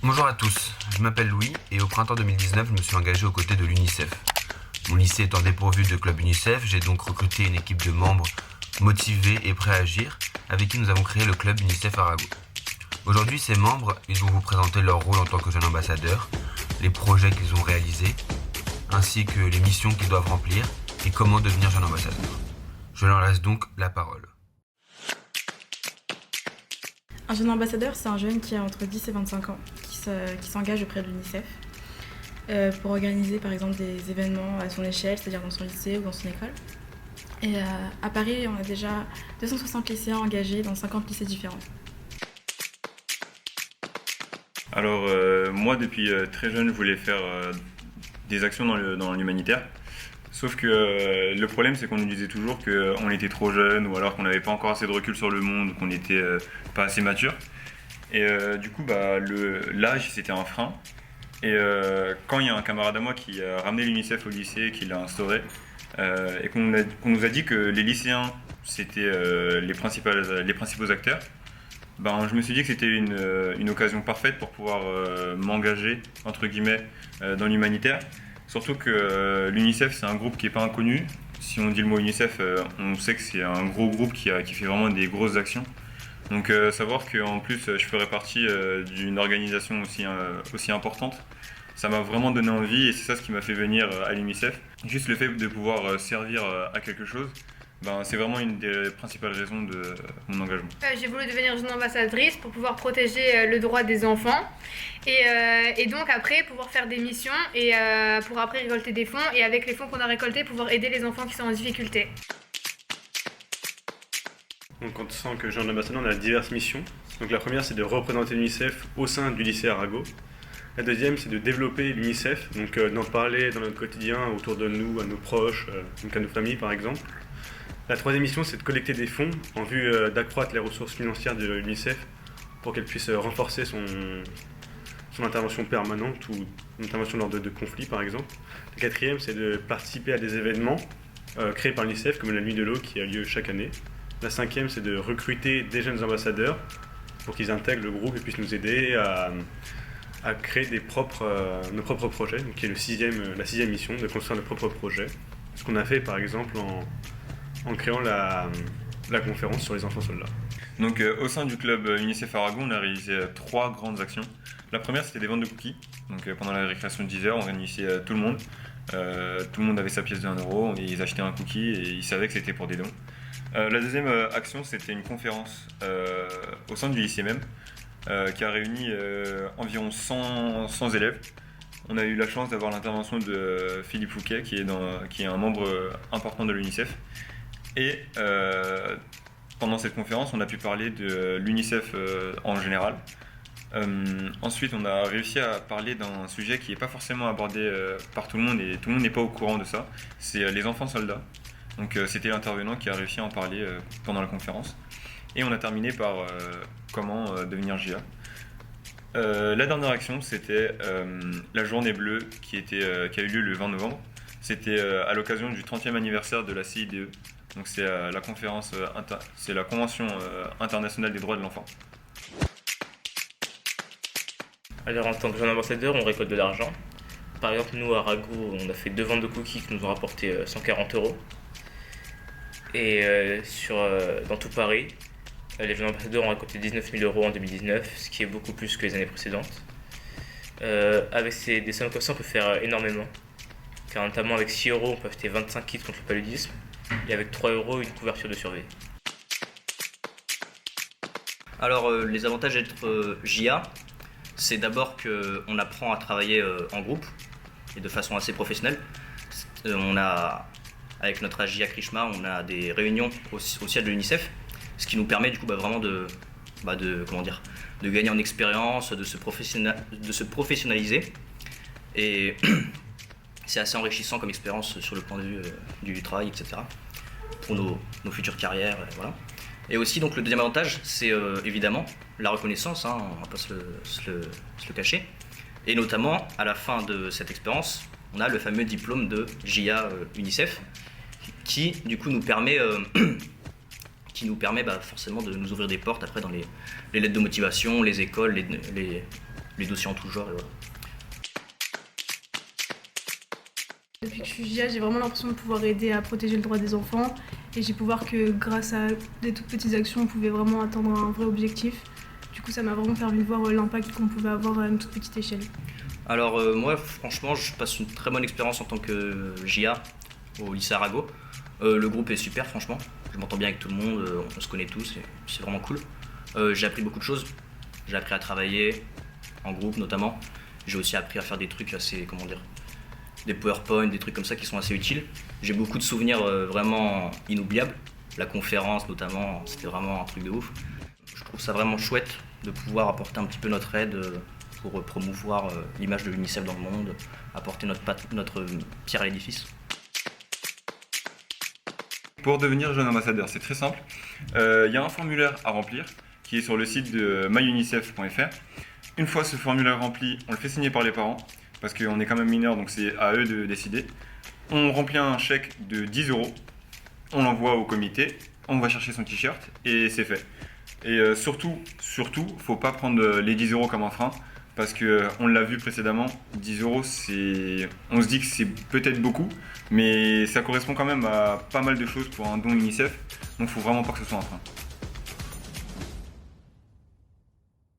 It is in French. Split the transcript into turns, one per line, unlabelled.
Bonjour à tous, je m'appelle Louis et au printemps 2019, je me suis engagé aux côtés de l'UNICEF. Mon lycée étant dépourvu de club UNICEF, j'ai donc recruté une équipe de membres motivés et prêts à agir, avec qui nous avons créé le club UNICEF Arago. Aujourd'hui, ces membres, ils vont vous présenter leur rôle en tant que jeunes ambassadeurs, les projets qu'ils ont réalisés, ainsi que les missions qu'ils doivent remplir et comment devenir jeune ambassadeur. Je leur laisse donc la parole.
Un jeune ambassadeur, c'est un jeune qui a entre 10 et 25 ans, qui s'engage auprès de l'UNICEF pour organiser par exemple des événements à son échelle, c'est-à-dire dans son lycée ou dans son école. Et à Paris, on a déjà 260 lycéens engagés dans 50 lycées différents.
Alors moi depuis très jeune je voulais faire des actions dans l'humanitaire. Sauf que le problème c'est qu'on nous disait toujours qu'on était trop jeune ou alors qu'on n'avait pas encore assez de recul sur le monde ou qu'on n'était pas assez mature. Et du coup l'âge c'était un frein. Et quand il y a un camarade à moi qui a ramené l'UNICEF au lycée, qui l'a instauré, et qu'on nous a dit que les lycéens c'était les principaux acteurs, je me suis dit que c'était une occasion parfaite pour pouvoir m'engager entre guillemets dans l'humanitaire. Surtout que l'UNICEF c'est un groupe qui n'est pas inconnu. Si on dit le mot UNICEF, on sait que c'est un gros groupe qui fait vraiment des grosses actions. Donc savoir qu'en plus je ferais partie d'une organisation aussi importante, ça m'a vraiment donné envie et c'est ça ce qui m'a fait venir à l'UNICEF. Juste le fait de pouvoir servir à quelque chose, c'est vraiment une des principales raisons de mon engagement.
J'ai voulu devenir jeune ambassadrice pour pouvoir protéger le droit des enfants et donc après pouvoir faire des missions et pour après récolter des fonds et avec les fonds qu'on a récoltés pouvoir aider les enfants qui sont en difficulté.
Donc en tant que jeune ambassadeur, on a diverses missions. Donc la première c'est de représenter l'UNICEF au sein du lycée Arago. La deuxième c'est de développer l'UNICEF, donc d'en parler dans notre quotidien autour de nous, à nos proches, donc à nos familles par exemple. La troisième mission, c'est de collecter des fonds en vue d'accroître les ressources financières de l'UNICEF pour qu'elle puisse renforcer son intervention permanente ou une intervention lors de conflits, par exemple. La quatrième, c'est de participer à des événements créés par l'UNICEF, comme la Nuit de l'eau qui a lieu chaque année. La cinquième, c'est de recruter des jeunes ambassadeurs pour qu'ils intègrent le groupe et puissent nous aider à créer nos propres projets, donc qui est la sixième mission, de construire nos propres projets. Ce qu'on a fait, par exemple, en créant la conférence sur les enfants soldats.
Donc au sein du club UNICEF Arago, on a réalisé 3 grandes actions. La première c'était des ventes de cookies. Donc pendant la récréation de 10 heures, on réunissait tout le monde. Tout le monde avait sa pièce de 1 euro et ils achetaient un cookie et ils savaient que c'était pour des dons. La deuxième action c'était une conférence au sein du lycée même qui a réuni environ 100 élèves. On a eu la chance d'avoir l'intervention de Philippe Fouquet qui est un membre important de l'UNICEF. Et pendant cette conférence, on a pu parler de l'UNICEF en général. Ensuite, on a réussi à parler d'un sujet qui n'est pas forcément abordé par tout le monde et tout le monde n'est pas au courant de ça. C'est les enfants soldats. Donc c'était l'intervenant qui a réussi à en parler pendant la conférence. Et on a terminé par comment devenir JA. La dernière action, c'était la journée bleue qui a eu lieu le 20 novembre. C'était à l'occasion du 30e anniversaire de la CIDE. Donc c'est c'est la Convention internationale des droits de l'enfant.
Alors en tant que jeune ambassadeur, on récolte de l'argent. Par exemple, nous à Rago, on a fait 2 ventes de cookies qui nous ont rapporté 140 €. Et dans tout Paris, les jeunes ambassadeurs ont récolté 19 000 € en 2019, ce qui est beaucoup plus que les années précédentes. Avec des sommes comme ça, on peut faire énormément. Car notamment avec 6 €, on peut acheter 25 kits contre le paludisme. Et avec 3 €, une couverture de survie.
Alors les avantages d'être JA, c'est d'abord qu'on apprend à travailler en groupe et de façon assez professionnelle. Avec notre JA Krishma, on a des réunions au siège de l'UNICEF, ce qui nous permet du coup vraiment de gagner en expérience, de se professionnaliser. Et c'est assez enrichissant comme expérience sur le point de vue du travail, etc. pour nos futures carrières. Voilà. Et aussi, donc, le deuxième avantage, c'est évidemment la reconnaissance, on ne va pas se le cacher. Et notamment, à la fin de cette expérience, on a le fameux diplôme de JA UNICEF qui, du coup, nous permet forcément de nous ouvrir des portes après dans les lettres de motivation, les écoles, les dossiers en tout genre. Et voilà.
Depuis que je suis GIA, j'ai vraiment l'impression de pouvoir aider à protéger le droit des enfants et j'ai pu voir que grâce à des toutes petites actions, on pouvait vraiment atteindre un vrai objectif. Du coup, ça m'a vraiment permis de voir l'impact qu'on pouvait avoir à une toute petite échelle.
Alors moi, franchement, je passe une très bonne expérience en tant que GIA au lycée Arago. Le groupe est super, franchement. Je m'entends bien avec tout le monde, on se connaît tous, et c'est vraiment cool. J'ai appris beaucoup de choses. J'ai appris à travailler en groupe notamment. J'ai aussi appris à faire des trucs assez, des PowerPoint, des trucs comme ça qui sont assez utiles. J'ai beaucoup de souvenirs vraiment inoubliables. La conférence notamment, c'était vraiment un truc de ouf. Je trouve ça vraiment chouette de pouvoir apporter un petit peu notre aide pour promouvoir l'image de l'UNICEF dans le monde, apporter notre pierre à l'édifice.
Pour devenir jeune ambassadeur, c'est très simple. Il y a un formulaire à remplir qui est sur le site de myunicef.fr. Une fois ce formulaire rempli, on le fait signer par les parents parce qu'on est quand même mineur, donc c'est à eux de décider. On remplit un chèque de 10 €, on l'envoie au comité, on va chercher son t-shirt et c'est fait. Et surtout, faut pas prendre les 10 € comme un frein parce qu'on l'a vu précédemment, 10 €, on se dit que c'est peut-être beaucoup, mais ça correspond quand même à pas mal de choses pour un don UNICEF, donc faut vraiment pas que ce soit un frein.